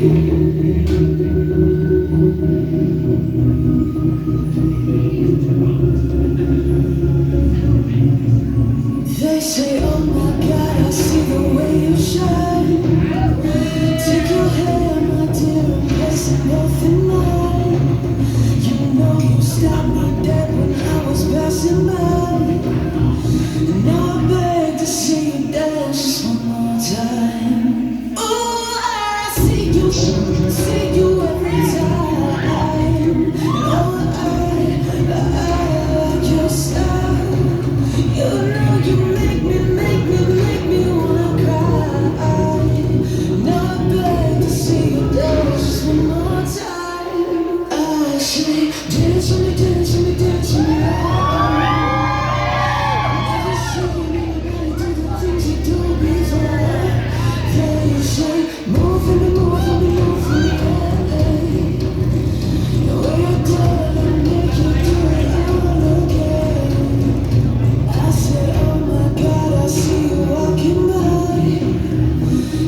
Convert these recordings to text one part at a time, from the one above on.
They say, oh my God, I see the way you shine. Take your hand, my dear, and place it both in mine. You know you stopped me dead when I was passing by. And now I beg to see you dance just one more time. Oh, I see you every time. Oh, I like your style. You know you make me wanna cry. Now I beg to see you dance just one more time. I say, dance with me, dance with me, dance with me. Never seen anybody do the things you do before. They say, move for me, move for me, move for me. The way you do it, I make you do it all again. I said, oh my God, I see you walking by.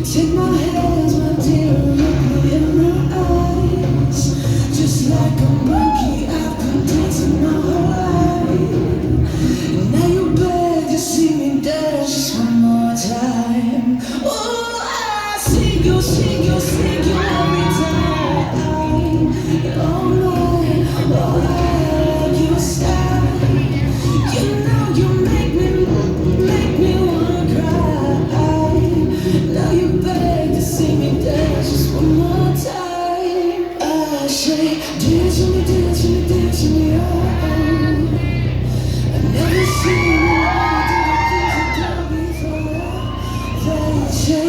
Take my hands, my dear, and look me in my eyes. Just like a monkey, I've been dancing my whole life. And now you beg to see me dance just one more time. Oh, I see you every time. Oh my, oh, I like your style. You know you make me wanna cry. Now you beg to see me dance just one more time. I say, dance with me, dance with me, dance with me. Oh, I've never seen anybody do the things you do before. They say,